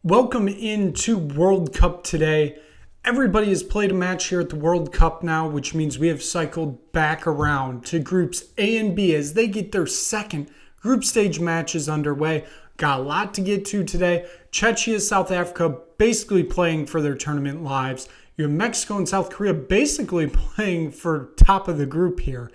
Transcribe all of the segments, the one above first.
Welcome into World Cup today. Everybody has played a match here at the World Cup now, which means we have cycled back around to groups A and B as they get their second group stage matches underway. Got a lot to get to today. Czechia-South Africa basically playing for their tournament lives. You have Mexico and South Korea basically playing for top of the group here.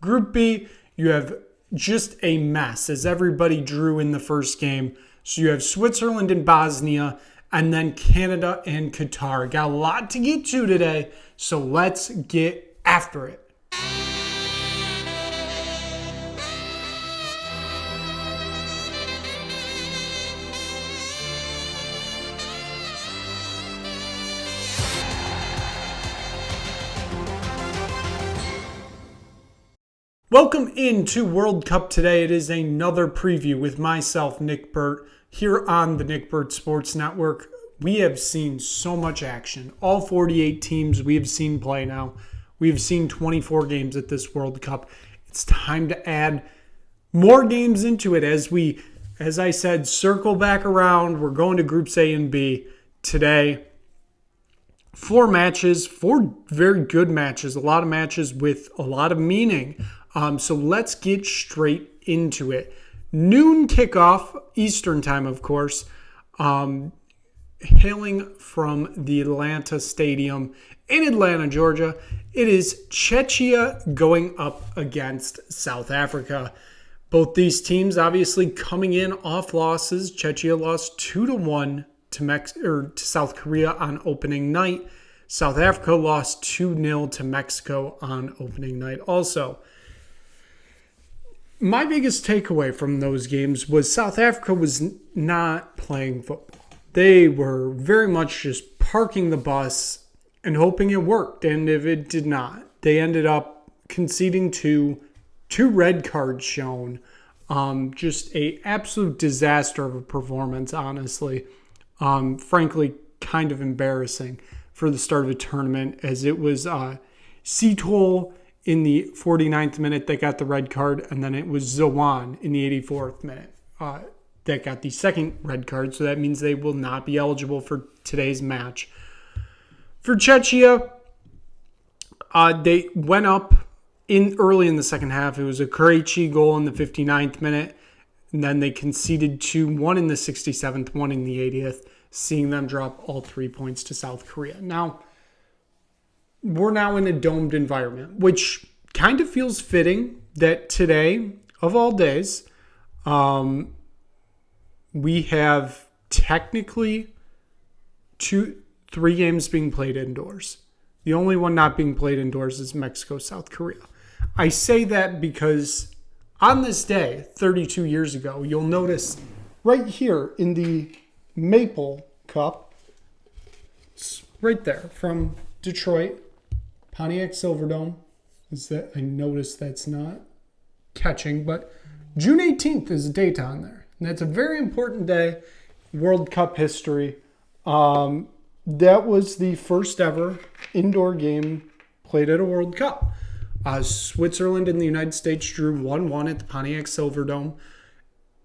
Group B, you have just a mess as everybody drew in the first game. So you have Switzerland and Bosnia, and then Canada and Qatar. Got a lot to get to today, so let's get after it. Welcome into World Cup today. It is another preview with myself, Nick Burt, here on the Nick Burt Sports Network. We have seen so much action. All 48 teams we have seen play now. We have seen 24 games at this World Cup. It's time to add more games into it as I said, circle back around. We're going to Groups A and B today. 4 matches, 4 very good matches, a lot of matches with a lot of meaning. So let's get straight into it. Noon kickoff, Eastern time, of course, hailing from the Atlanta Stadium in Atlanta, Georgia. It is Czechia going up against South Africa. Both these teams obviously coming in off losses. Czechia lost 2-1 to South Korea on opening night. South Africa lost 2-0 to Mexico on opening night also. My biggest takeaway from those games was South Africa was not playing football. They were very much just parking the bus and hoping it worked. And if it did not, they ended up conceding two red cards shown. Just a absolute disaster of a performance, honestly. Frankly, kind of embarrassing for the start of a tournament, as it was Seattle in the 49th minute that got the red card, and then it was Zawan in the 84th minute that got the second red card. So that means they will not be eligible for today's match. For Czechia, they went up early in the second half. It was a Krejci goal in the 59th minute, and then they conceded 2, one in the 67th, one in the 80th, seeing them drop all 3 points to South Korea. Now, we're now in a domed environment, which kind of feels fitting that today, of all days, we have technically 3 games being played indoors. The only one not being played indoors is Mexico, South Korea. I say that because on this day, 32 years ago, you'll notice right here in the Maple Cup, it's right there from Detroit, Pontiac Silverdome. I noticed that's not catching, but June 18th is a date on there. And that's a very important day, World Cup history. That was the first ever indoor game played at a World Cup. Switzerland and the United States drew 1-1 at the Pontiac Silverdome.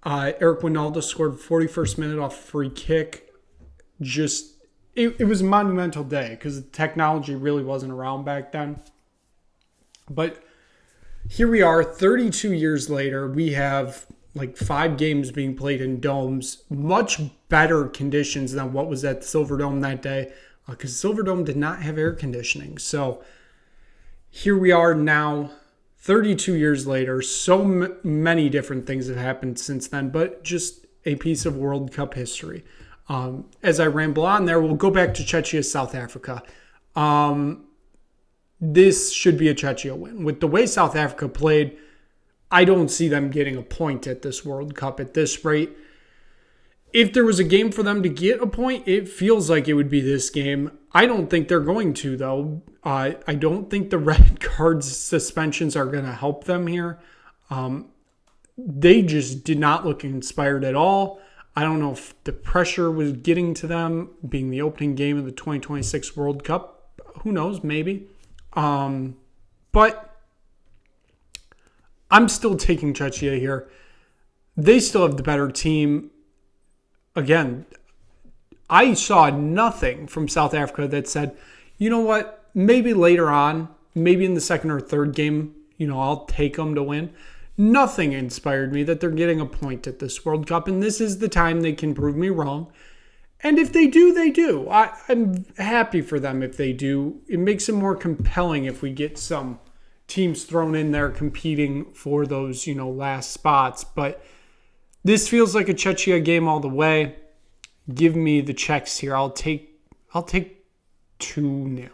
Eric Winalda scored 41st minute off free kick. It was a monumental day because the technology really wasn't around back then. But here we are, 32 years later. We have like 5 games being played in domes. Much better conditions than what was at the Silverdome that day, because Silverdome did not have air conditioning. So here we are now, 32 years later. So many different things have happened since then, but just a piece of World Cup history. As I ramble on there, we'll go back to Czechia, South Africa. This should be a Czechia win. With the way South Africa played, I don't see them getting a point at this World Cup at this rate. If there was a game for them to get a point, it feels like it would be this game. I don't think they're going to, though. I don't think the red cards suspensions are going to help them here. They just did not look inspired at all. I don't know if the pressure was getting to them, being the opening game of the 2026 World Cup. Who knows? Maybe. But I'm still taking Czechia here. They still have the better team. Again, I saw nothing from South Africa that said, you know what, maybe later on, maybe in the second or third game, I'll take them to win. Nothing inspired me that they're getting a point at this World Cup, and this is the time they can prove me wrong. And if they do, they do. I'm happy for them if they do. It makes it more compelling if we get some teams thrown in there competing for those, last spots. But this feels like a Czechia game all the way. Give me the Czechs here. I'll take 2-0.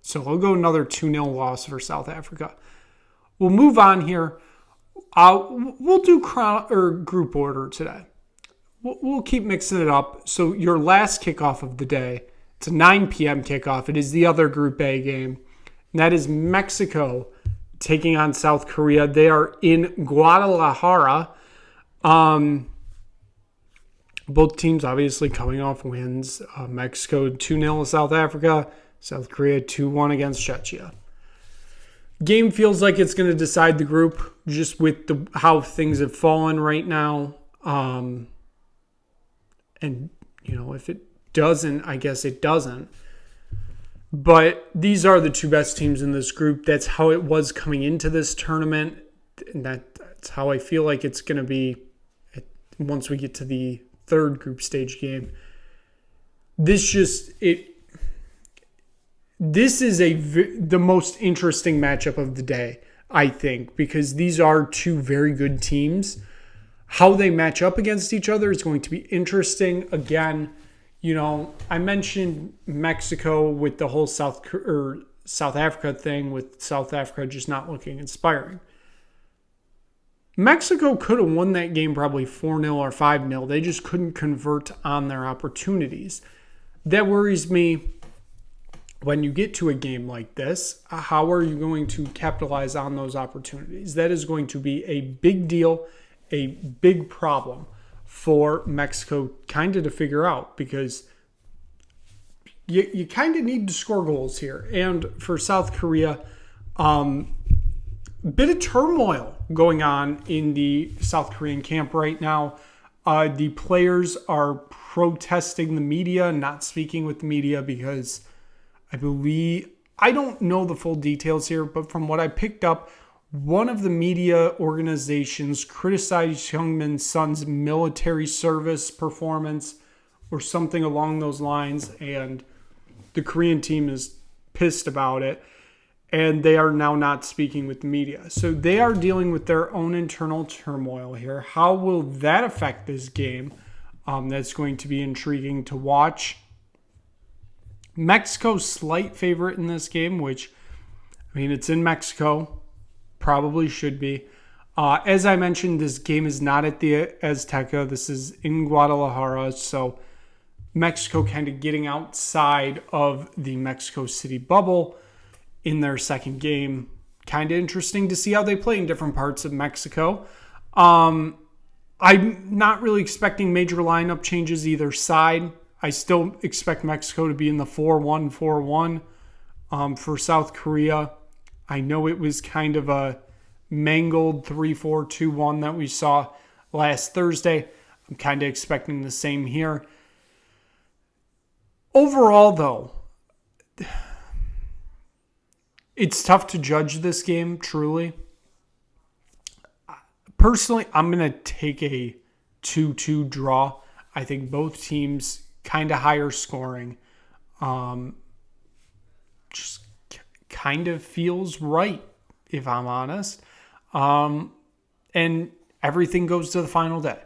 So I'll go another 2-0 loss for South Africa. We'll move on here. We'll do group order today. We'll keep mixing it up. So your last kickoff of the day, it's a 9 p.m. kickoff. It is the other Group A game. And that is Mexico taking on South Korea. They are in Guadalajara. Both teams obviously coming off wins. Mexico 2-0 South Africa. South Korea 2-1 against Czechia. Game feels like it's going to decide the group just with how things have fallen right now. And, if it doesn't, I guess it doesn't. But these are the two best teams in this group. That's how it was coming into this tournament. And that's how I feel like it's going to be once we get to the third group stage game. This is the most interesting matchup of the day, I think, because these are two very good teams. How they match up against each other is going to be interesting. Again, I mentioned Mexico with the whole South Africa thing, with South Africa just not looking inspiring. Mexico could have won that game probably 4-0 or 5-0. They just couldn't convert on their opportunities. That worries me. When you get to a game like this, how are you going to capitalize on those opportunities? That is going to be a big deal, a big problem for Mexico kind of to figure out, because you kind of need to score goals here. And for South Korea, bit of turmoil going on in the South Korean camp right now. The players are protesting the media, not speaking with the media, because I don't know the full details here, but from what I picked up, one of the media organizations criticized Heung-min's son's military service performance or something along those lines, and the Korean team is pissed about it, and they are now not speaking with the media. So they are dealing with their own internal turmoil here. How will that affect this game? That's going to be intriguing to watch. Mexico's slight favorite in this game, which, it's in Mexico. Probably should be. As I mentioned, this game is not at the Azteca. This is in Guadalajara. So Mexico kind of getting outside of the Mexico City bubble in their second game. Kind of interesting to see how they play in different parts of Mexico. I'm not really expecting major lineup changes either side. I still expect Mexico to be in the 4-1-4-1 for South Korea. I know it was kind of a mangled 3-4-2-1 that we saw last Thursday. I'm kind of expecting the same here. Overall, though, it's tough to judge this game, truly. Personally, I'm going to take a 2-2 draw. I think both teams kind of higher scoring. Just kind of feels right, if I'm honest. And everything goes to the final day.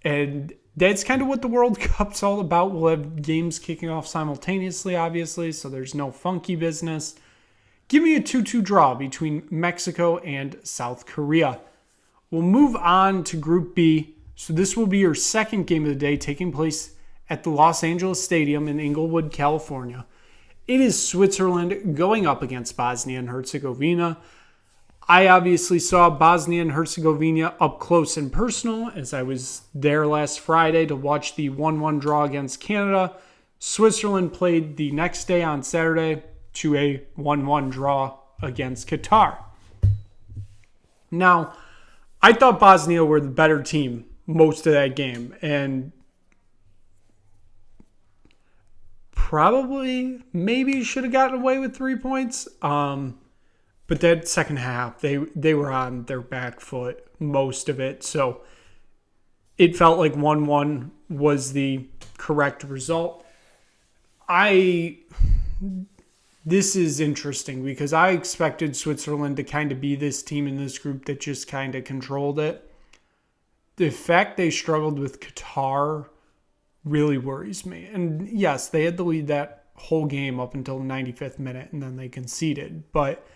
And that's kind of what the World Cup's all about. We'll have games kicking off simultaneously, obviously, so there's no funky business. Give me a 2-2 draw between Mexico and South Korea. We'll move on to Group B. So this will be your second game of the day, taking place at the Los Angeles Stadium in Inglewood, California. It is Switzerland going up against Bosnia and Herzegovina. I obviously saw Bosnia and Herzegovina up close and personal as I was there last Friday to watch the 1-1 draw against Canada. Switzerland played the next day on Saturday to a 1-1 draw against Qatar. Now, I thought Bosnia were the better team most of that game, and maybe should have gotten away with 3 points. But that second half, they were on their back foot most of it. So it felt like 1-1 was the correct result. This is interesting because I expected Switzerland to kind of be this team in this group that just kind of controlled it. The fact they struggled with Qatar really worries me. And yes, they had the lead that whole game up until the 95th minute and then they conceded. But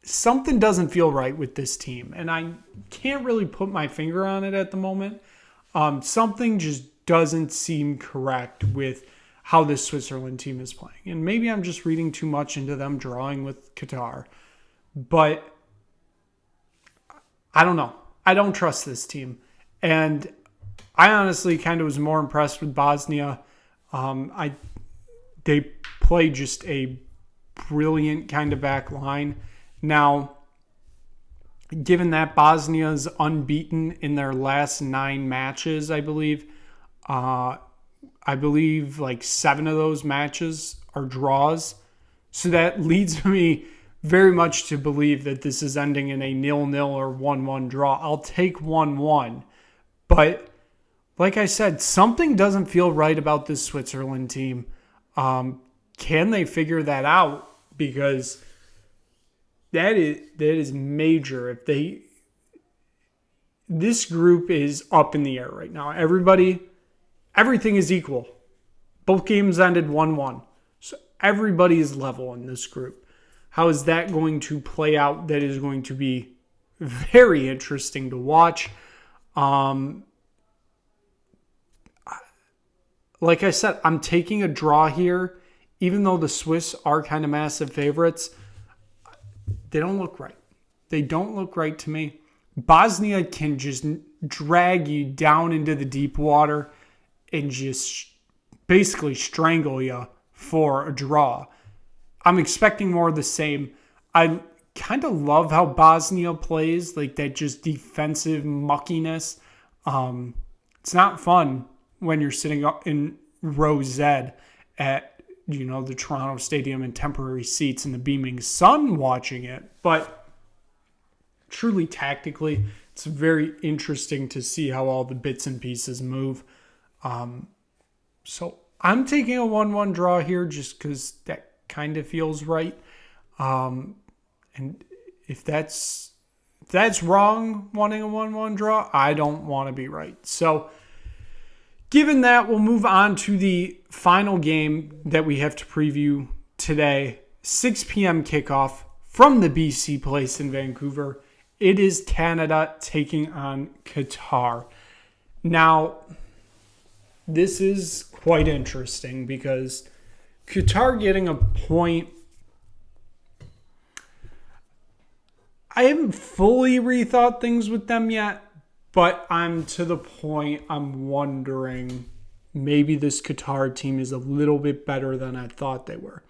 something doesn't feel right with this team. And I can't really put my finger on it at the moment. Something just doesn't seem correct with how this Switzerland team is playing. And maybe I'm just reading too much into them drawing with Qatar. But I don't know. I don't trust this team. And I honestly kind of was more impressed with Bosnia. They play just a brilliant kind of back line. Now, given that Bosnia's unbeaten in their last 9 matches, I believe like 7 of those matches are draws. So that leads me very much to believe that this is ending in a 0-0 or 1-1 draw. I'll take 1-1. But like I said, something doesn't feel right about this Switzerland team. Can they figure that out? Because that is major. This group is up in the air right now. Everything is equal. Both games ended 1-1. So everybody is level in this group. How is that going to play out? That is going to be very interesting to watch. Like I said, I'm taking a draw here. Even though the Swiss are kind of massive favorites, they don't look right. They don't look right to me. Bosnia can just drag you down into the deep water and just basically strangle you for a draw. I'm expecting more of the same. I kind of love how Bosnia plays, like that just defensive muckiness. It's not fun when you're sitting up in row Z at the Toronto Stadium in temporary seats in the beaming sun watching it. But truly tactically, it's very interesting to see how all the bits and pieces move. So I'm taking a 1-1 draw here just because that kind of feels right. And if that's wrong, wanting a 1-1 draw, I don't want to be right. So given that, we'll move on to the final game that we have to preview today. 6 p.m. kickoff from the BC Place in Vancouver. It is Canada taking on Qatar. Now, this is quite interesting because Qatar getting a point. I haven't fully rethought things with them yet, but I'm to the point I'm wondering maybe this Qatar team is a little bit better than I thought they were.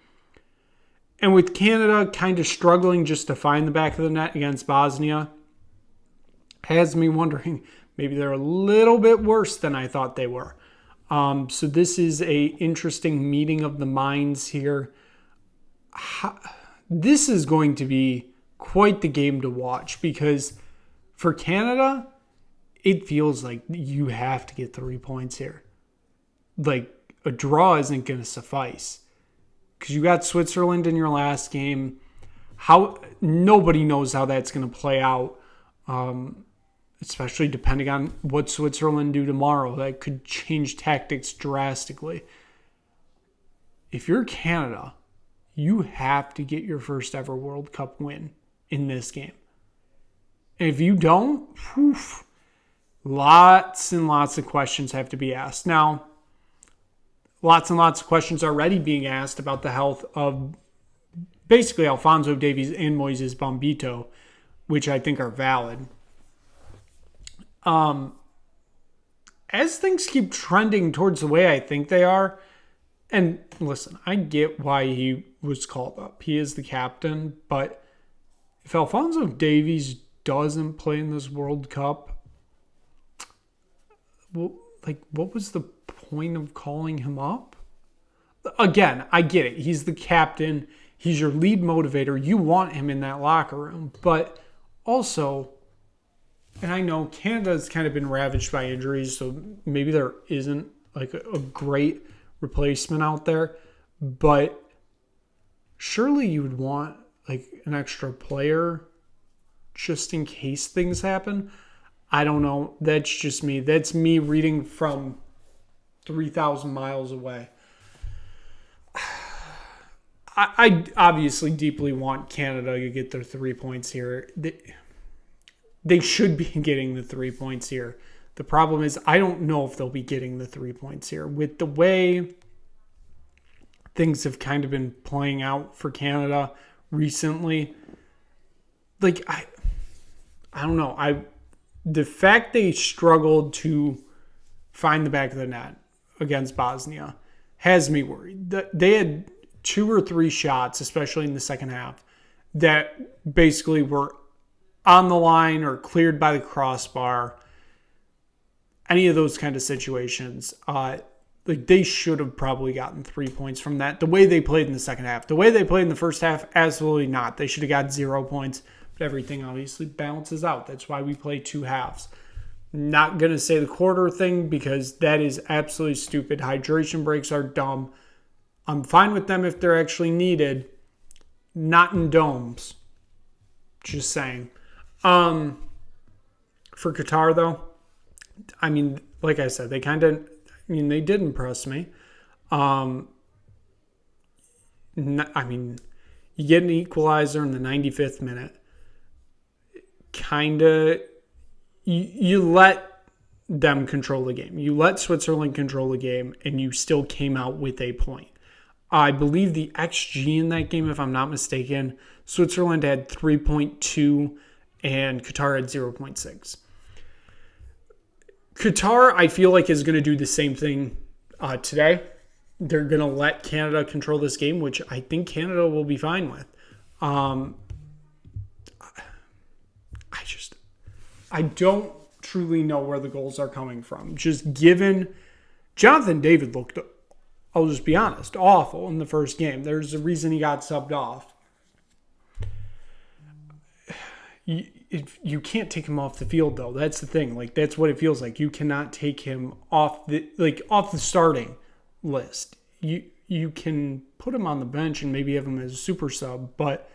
And with Canada kind of struggling just to find the back of the net against Bosnia, has me wondering maybe they're a little bit worse than I thought they were. So this is a interesting meeting of the minds here. This is going to be quite the game to watch because for Canada, it feels like you have to get 3 points here. Like a draw isn't going to suffice because you got Switzerland in your last game. Nobody knows how that's going to play out. Especially depending on what Switzerland do tomorrow. That could change tactics drastically. If you're Canada, you have to get your first ever World Cup win in this game. And if you don't, lots and lots of questions have to be asked. Now, lots and lots of questions are already being asked about the health of basically Alphonso Davies and Moises Bombito, which I think are valid. As things keep trending towards the way I think they are, and listen, I get why he was called up. He is the captain, but if Alphonso Davies doesn't play in this World Cup, well, what was the point of calling him up? Again, I get it. He's the captain. He's your lead motivator. You want him in that locker room. But also, and I know Canada's kind of been ravaged by injuries, so maybe there isn't like a great replacement out there. But surely you would want like an extra player just in case things happen. I don't know. That's just me. That's me reading from 3,000 miles away. I obviously deeply want Canada to get their 3 points here. They should be getting the 3 points here. The problem is I don't know if they'll be getting the 3 points here. With the way things have kind of been playing out for Canada recently, like I don't know. The fact they struggled to find the back of the net against Bosnia has me worried. They had 2 or 3 shots, especially in the second half, that basically were on the line or cleared by the crossbar. Any of those kind of situations, like they should have probably gotten 3 points from that. The way they played in the second half. The way they played in the first half, absolutely not. They should have got 0 points. But everything obviously balances out. That's why we play 2 halves. Not going to say the quarter thing because that is absolutely stupid. Hydration breaks are dumb. I'm fine with them if they're actually needed. Not in domes. Just saying. For Qatar, though, I mean, like I said, they did impress me. You get an equalizer in the 95th minute. You let them control the game. You let Switzerland control the game, and you still came out with a point. I believe the XG in that game, if I'm not mistaken, Switzerland had 3.2 and Qatar had 0.6. Qatar, I feel like, is going to do the same thing today. They're going to let Canada control this game, which I think Canada will be fine with. I don't truly know where the goals are coming from. Just given Jonathan David looked, I'll just be honest, awful in the first game. There's a reason he got subbed off. You can't take him off the field, though. That's the thing. Like, that's what it feels like. You cannot take him off the starting list. You can put him on the bench and maybe have him as a super sub, but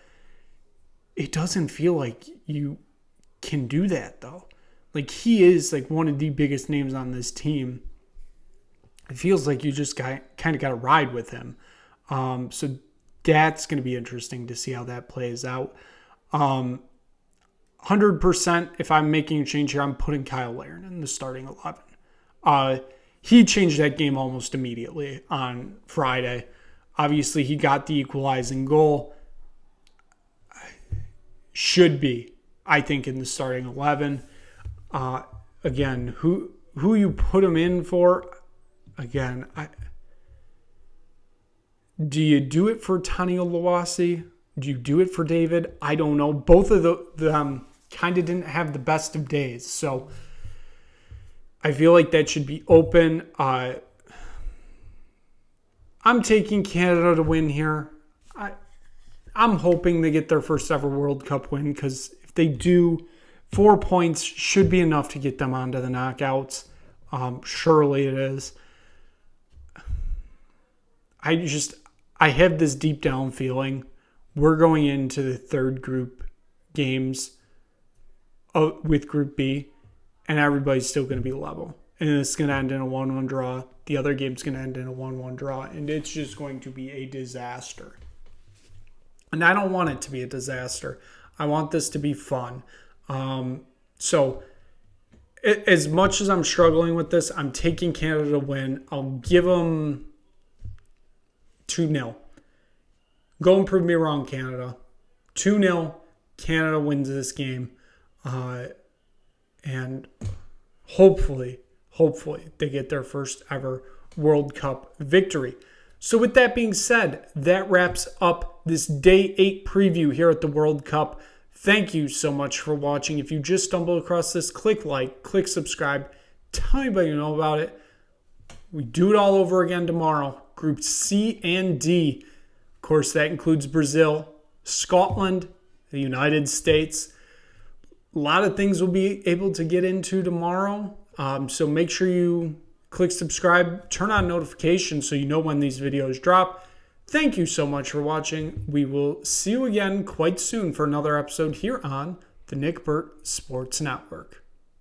it doesn't feel like you can do that, though. Like, he is like one of the biggest names on this team. It feels like you just kind of got to ride with him. So that's going to be interesting to see how that plays out. 100%, if I'm making a change here, I'm putting Kyle Larin in the starting 11. He changed that game almost immediately on Friday. Obviously, he got the equalizing goal. Should be, I think, in the starting 11. Again, who you put him in for? Again, do you do it for Tani Oluwasi? Do you do it for David? I don't know. Both of them kind of didn't have the best of days. So I feel like that should be open. I'm taking Canada to win here. I'm hoping they get their first ever World Cup win because if they do, 4 points should be enough to get them onto the knockouts. Surely it is. I have this deep down feeling we're going into the third group games with Group B, and everybody's still going to be level. And it's going to end in a 1-1 draw. The other game's going to end in a 1-1 draw, and it's just going to be a disaster. And I don't want it to be a disaster. I want this to be fun. So as much as I'm struggling with this, I'm taking Canada to win. I'll give them 2-0. Go and prove me wrong, Canada. 2-0. Canada wins this game. And hopefully they get their first ever World Cup victory. So with that being said, that wraps up this Day 8 preview here at the World Cup. Thank you so much for watching. If you just stumbled across this, click like, click subscribe, tell anybody you know about it. We do it all over again tomorrow. Groups C and D. Of course, that includes Brazil, Scotland, the United States. A lot of things we'll be able to get into tomorrow. So make sure you click subscribe, turn on notifications so you know when these videos drop. Thank you so much for watching. We will see you again quite soon for another episode here on the Nick Burt Sports Network.